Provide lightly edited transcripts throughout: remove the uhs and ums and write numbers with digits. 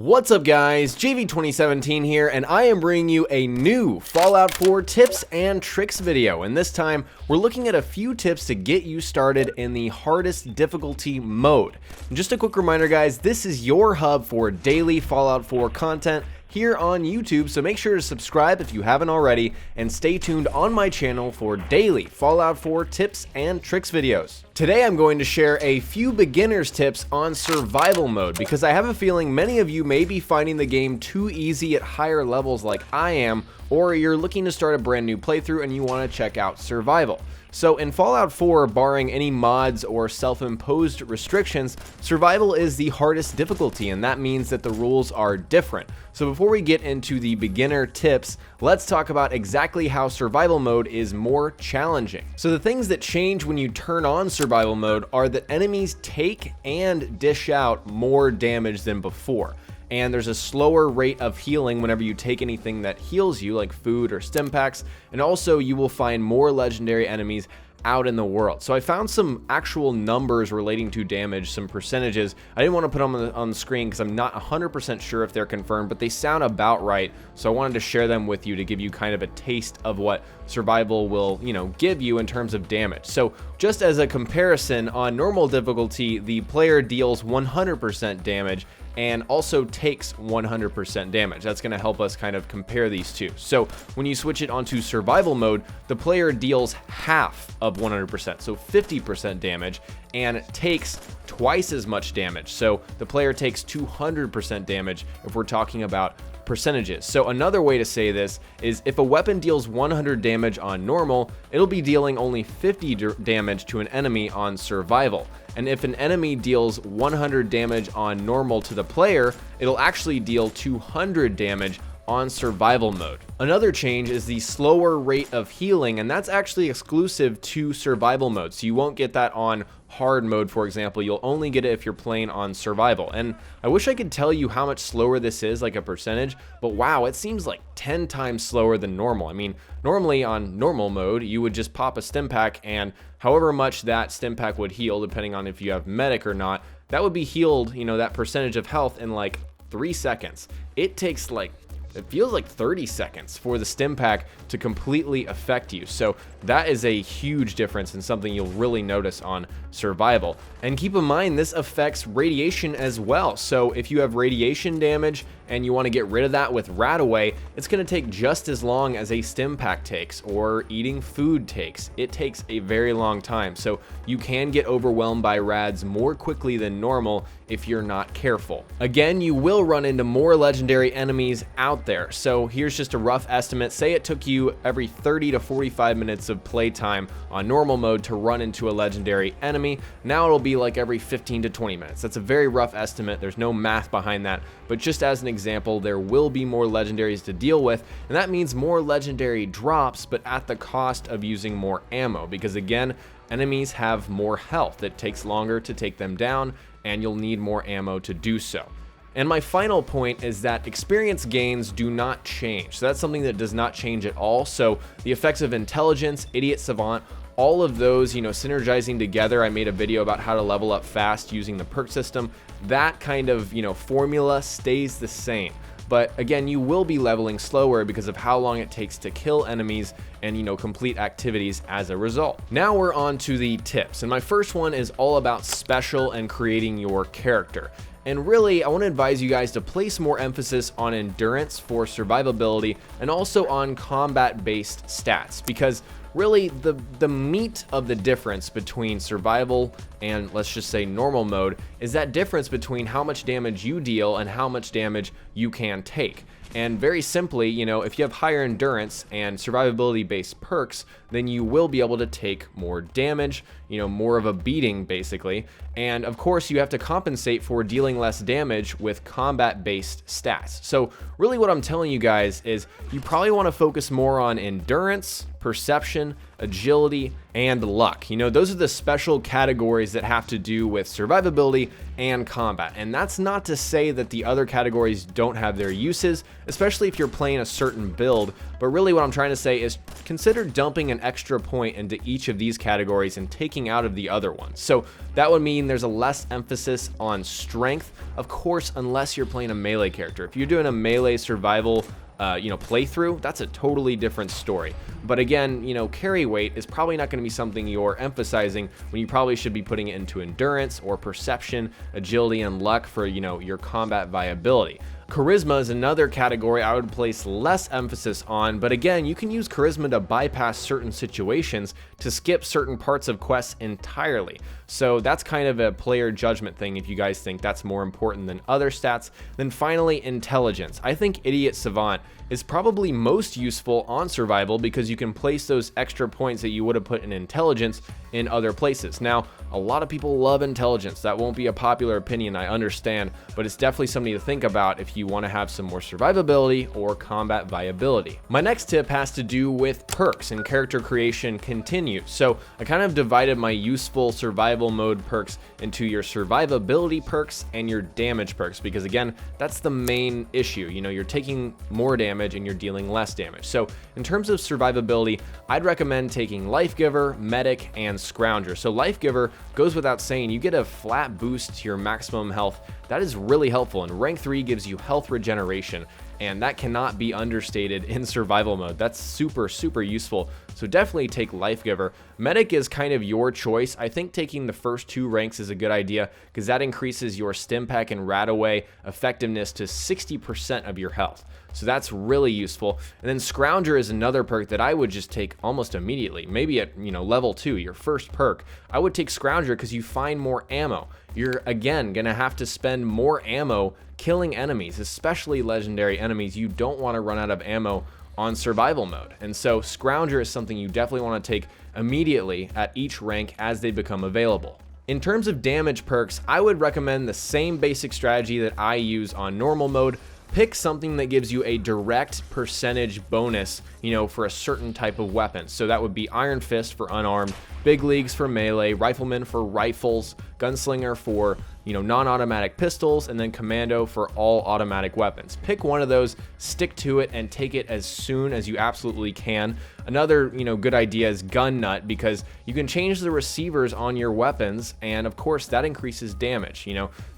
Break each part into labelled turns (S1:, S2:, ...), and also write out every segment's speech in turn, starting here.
S1: What's up guys, JV2017 here, and I am bringing you a new Fallout 4 tips and tricks video, and this time we're looking at a few tips to get you started in the hardest difficulty mode. And just a quick reminder guys, this is your hub for daily Fallout 4 content here on YouTube, so make sure to subscribe if you haven't already, and stay tuned on my channel for daily Fallout 4 tips and tricks videos. Today I'm going to share a few beginner's tips on survival mode, because I have a feeling many of you may be finding the game too easy at higher levels like I am, or you're looking to start a brand new playthrough and you want to check out survival. So in Fallout 4, barring any mods or self-imposed restrictions, survival is the hardest difficulty, and that means that the rules are different. So before we get into the beginner tips, let's talk about exactly how survival mode is more challenging. So the things that change when you turn on survival mode are that enemies take and dish out more damage than before. And there's a slower rate of healing whenever you take anything that heals you, like food or stim packs, and also you will find more legendary enemies out in the world. So I found some actual numbers relating to damage, some percentages. I didn't want to put them on the screen because I'm not 100% sure if they're confirmed, but they sound about right. So I wanted to share them with you to give you kind of a taste of what survival will, give you in terms of damage. So just as a comparison, on normal difficulty, the player deals 100% damage and also takes 100% damage. That's going to help us kind of compare these two. So when you switch it onto survival mode, the player deals half of 100%, so 50% damage, and takes twice as much damage. So the player takes 200% damage if we're talking about percentages. So another way to say this is if a weapon deals 100 damage on normal, it'll be dealing only 50 damage to an enemy on survival. And if an enemy deals 100 damage on normal to the player, it'll actually deal 200 damage on survival mode. Another change is the slower rate of healing, and that's actually exclusive to survival mode. So you won't get that on hard mode, for example. You'll only get it if you're playing on survival. And I wish I could tell you how much slower this is, like a percentage, but wow, it seems like 10 times slower than normal. I mean, normally on normal mode, you would just pop a stim pack, and however much that stim pack would heal, depending on if you have medic or not, that would be healed, that percentage of health in like 3 seconds. It takes it feels like 30 seconds for the stim pack to completely affect you. So that is a huge difference and something you'll really notice on survival. And keep in mind, this affects radiation as well. So if you have radiation damage and you want to get rid of that with Radaway, it's going to take just as long as a stim pack takes, or eating food takes. It takes a very long time. So you can get overwhelmed by rads more quickly than normal if you're not careful. Again, you will run into more legendary enemies out there. So here's just a rough estimate. Say it took you every 30 to 45 minutes of playtime on normal mode to run into a legendary enemy. Now it'll be like every 15 to 20 minutes. That's a very rough estimate. There's no math behind that, but just as an example, there will be more legendaries to deal with, and that means more legendary drops, but at the cost of using more ammo, because again, enemies have more health. It takes longer to take them down, and you'll need more ammo to do so. And my final point is that experience gains do not change. So that's something that does not change at all. So the effects of intelligence, idiot savant, all of those, synergizing together. I made a video about how to level up fast using the perk system. That kind of, formula stays the same. But again, you will be leveling slower because of how long it takes to kill enemies and, complete activities as a result. Now we're on to the tips. And my first one is all about special and creating your character. And really, I want to advise you guys to place more emphasis on endurance for survivability and also on combat-based stats, because really the meat of the difference between survival and, let's just say, normal mode is that difference between how much damage you deal and how much damage you can take. And very simply, if you have higher endurance and survivability based perks, then you will be able to take more damage, more of a beating basically. And of course, you have to compensate for dealing less damage with combat based stats. So really what I'm telling you guys is you probably want to focus more on endurance, perception, agility, and luck. You know, those are the special categories that have to do with survivability and combat. And that's not to say that the other categories don't have their uses, especially if you're playing a certain build. But really what I'm trying to say is consider dumping an extra point into each of these categories and taking out of the other ones. So that would mean there's a less emphasis on strength, of course, unless you're playing a melee character. If you're doing a melee survival playthrough, that's a totally different story. But again, carry weight is probably not going to be something you're emphasizing when you probably should be putting it into endurance or perception, agility, and luck for, your combat viability. Charisma is another category I would place less emphasis on, but again, you can use charisma to bypass certain situations to skip certain parts of quests entirely. So that's kind of a player judgment thing if you guys think that's more important than other stats. Then finally, intelligence. I think Idiot Savant is probably most useful on survival because you can place those extra points that you would have put in intelligence in other places. Now, a lot of people love intelligence. That won't be a popular opinion, I understand, but it's definitely something to think about if you want to have some more survivability or combat viability. My next tip has to do with perks, and character creation continues. So I kind of divided my useful survival mode perks into your survivability perks and your damage perks, because again, that's the main issue. You're taking more damage and you're dealing less damage. So in terms of survivability, I'd recommend taking Life Giver, Medic, and Scrounger. So Life Giver goes without saying, you get a flat boost to your maximum health. That is really helpful, and rank 3 gives you health regeneration, and that cannot be understated in survival mode. That's super useful, so definitely take Life Giver. Medic is kind of your choice. I think taking the first 2 ranks is a good idea because that increases your Stimpak and Radaway effectiveness to 60% of your health. So that's really useful. And then Scrounger is another perk that I would just take almost immediately. Maybe at level 2, your first perk, I would take Scrounger because you find more ammo. You're again gonna have to spend more ammo killing enemies, especially legendary enemies. You don't want to run out of ammo on survival mode. And so Scrounger is something you definitely want to take immediately at each rank as they become available. In terms of damage perks, I would recommend the same basic strategy that I use on normal mode. Pick something that gives you a direct percentage bonus, for a certain type of weapon. So that would be Iron Fist for unarmed, Big Leagues for melee, Rifleman for rifles, Gunslinger for, non-automatic pistols, and then Commando for all automatic weapons. Pick one of those, stick to it, and take it as soon as you absolutely can. Another, good idea is Gun Nut, because you can change the receivers on your weapons, and of course that increases damage.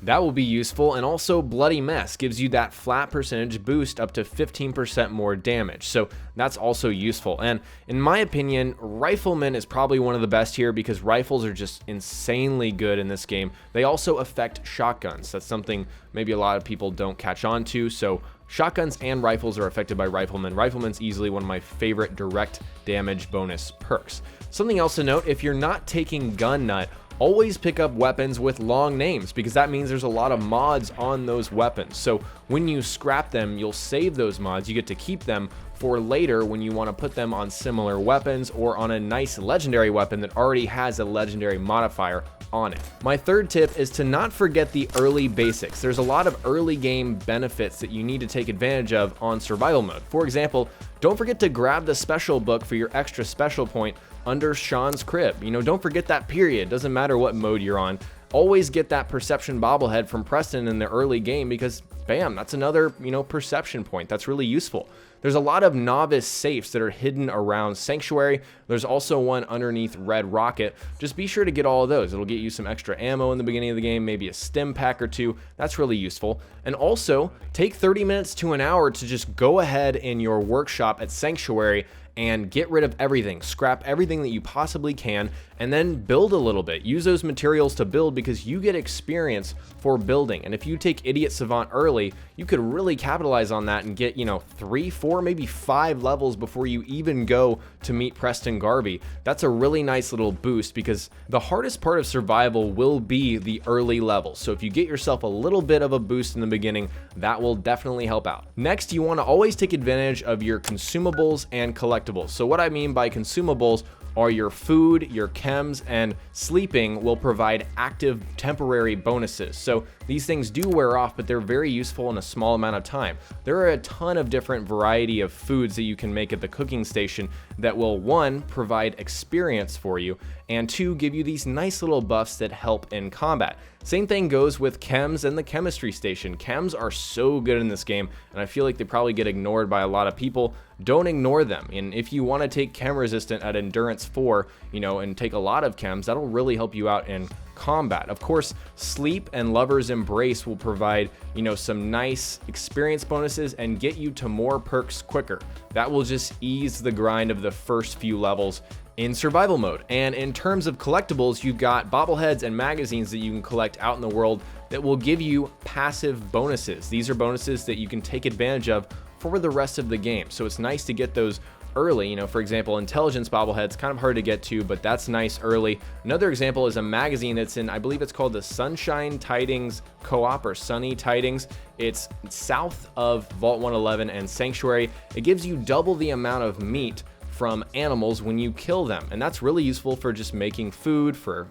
S1: That will be useful. And also Bloody Mess gives you that flat percentage boost up to 15% more damage. So that's also useful. And in my opinion, Rifleman is probably one of the best here because rifles are just insanely good in this game. They also affect shotguns. That's something maybe a lot of people don't catch on to. So shotguns and rifles are affected by Rifleman. Rifleman's easily one of my favorite direct damage bonus perks. Something else to note, if you're not taking Gun Nut, always pick up weapons with long names because that means there's a lot of mods on those weapons. So when you scrap them, you'll save those mods. You get to keep them for later when you want to put them on similar weapons or on a nice legendary weapon that already has a legendary modifier on it. My third tip is to not forget the early basics. There's a lot of early game benefits that you need to take advantage of on survival mode. For example, don't forget to grab the special book for your extra special point under Sean's crib. Don't forget that period. Doesn't matter what mode you're on. Always get that perception bobblehead from Preston in the early game because bam, that's another, perception point. That's really useful. There's a lot of novice safes that are hidden around Sanctuary. There's also one underneath Red Rocket. Just be sure to get all of those. It'll get you some extra ammo in the beginning of the game, maybe a stim pack or 2. That's really useful. And also, take 30 minutes to an hour to just go ahead in your workshop at Sanctuary and get rid of everything. Scrap everything that you possibly can and then build a little bit. Use those materials to build because you get experience for building. And if you take Idiot Savant early, you could really capitalize on that and get, 3, 4, maybe 5 levels before you even go to meet Preston Garvey. That's a really nice little boost because the hardest part of survival will be the early levels. So if you get yourself a little bit of a boost in the beginning, that will definitely help out. Next, you want to always take advantage of your consumables and collectibles. So what I mean by consumables are your food, your chems, and sleeping will provide active temporary bonuses. So these things do wear off, but they're very useful in a small amount of time. There are a ton of different variety of foods that you can make at the cooking station that will, one, provide experience for you, and two, give you these nice little buffs that help in combat. Same thing goes with chems and the chemistry station. Chems are so good in this game, and I feel like they probably get ignored by a lot of people. Don't ignore them. And if you want to take chem resistant at endurance 4, and take a lot of chems, that'll really help you out in combat. Of course, sleep and lover's embrace will provide, some nice experience bonuses and get you to more perks quicker. That will just ease the grind of the first few levels in survival mode. And in terms of collectibles, you've got bobbleheads and magazines that you can collect out in the world that will give you passive bonuses. These are bonuses that you can take advantage of for the rest of the game. So it's nice to get those early. For example, intelligence bobblehead's kind of hard to get to, but that's nice early. Another example is a magazine that's in, I believe it's called the Sunshine Tidings Co-op or Sunny Tidings. It's south of Vault 111 and Sanctuary. It gives you double the amount of meat from animals when you kill them, and that's really useful for just making food, for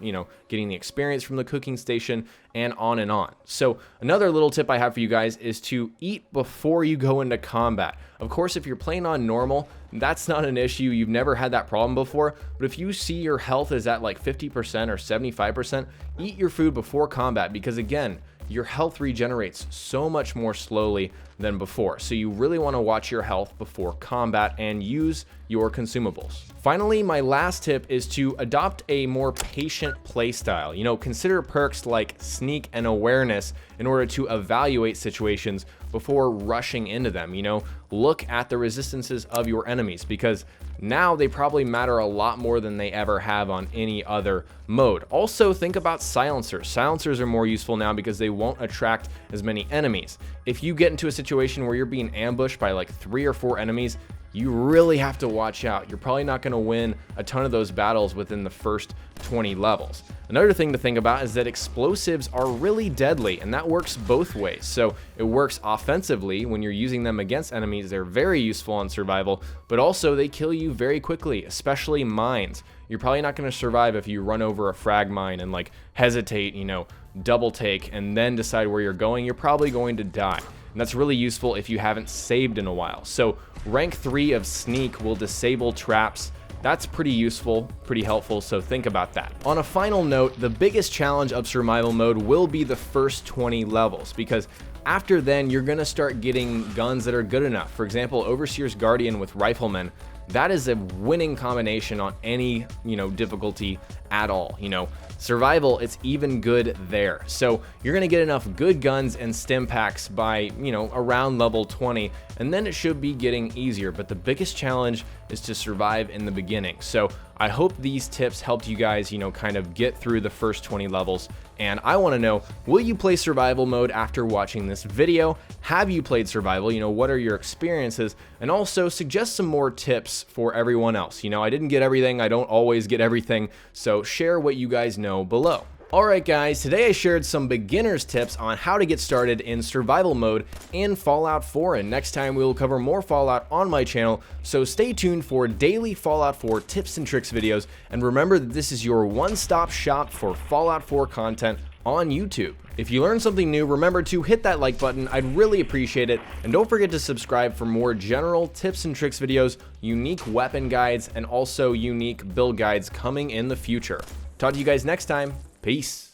S1: getting the experience from the cooking station, and on and on. So another little tip I have for you guys is to eat before you go into combat. Of course, if you're playing on normal, that's not an issue. You've never had that problem before, but if you see your health is at like 50% or 75%, eat your food before combat, because again, your health regenerates so much more slowly than before. So you really want to watch your health before combat and use your consumables. Finally, my last tip is to adopt a more patient playstyle. Consider perks like sneak and awareness in order to evaluate situations before rushing into them. Look at the resistances of your enemies, because now they probably matter a lot more than they ever have on any other mode. Also, think about silencers. Silencers are more useful now because they won't attract as many enemies. If you get into a situation where you're being ambushed by like 3 or 4 enemies, you really have to watch out. You're probably not going to win a ton of those battles within the first 20 levels. Another thing to think about is that explosives are really deadly, and that works both ways. So it works offensively when you're using them against enemies. They're very useful on survival, but also they kill you very quickly, especially mines. You're probably not going to survive if you run over a frag mine and hesitate, double take, and then decide where you're going. You're probably going to die. And that's really useful if you haven't saved in a while. So rank 3 of sneak will disable traps. That's pretty useful, pretty helpful, so think about that. On a final note, the biggest challenge of survival mode will be the first 20 levels, because after then you're gonna start getting guns that are good enough. For example, Overseer's Guardian with Rifleman, that is a winning combination on any, difficulty at all. Survival, it's even good there. So you're gonna get enough good guns and stim packs by, around level 20, and then it should be getting easier. But the biggest challenge is to survive in the beginning. So I hope these tips helped you guys, kind of get through the first 20 levels. And I want to know, will you play survival mode after watching this video? Have you played survival? What are your experiences? And also suggest some more tips for everyone else. I didn't get everything. I don't always get everything. So share what you guys know below. Alright guys, today I shared some beginner's tips on how to get started in survival mode in Fallout 4, and next time we will cover more Fallout on my channel, so stay tuned for daily Fallout 4 tips and tricks videos, and remember that this is your one-stop shop for Fallout 4 content on YouTube. If you learned something new, remember to hit that like button, I'd really appreciate it, and don't forget to subscribe for more general tips and tricks videos, unique weapon guides, and also unique build guides coming in the future. Talk to you guys next time. Peace.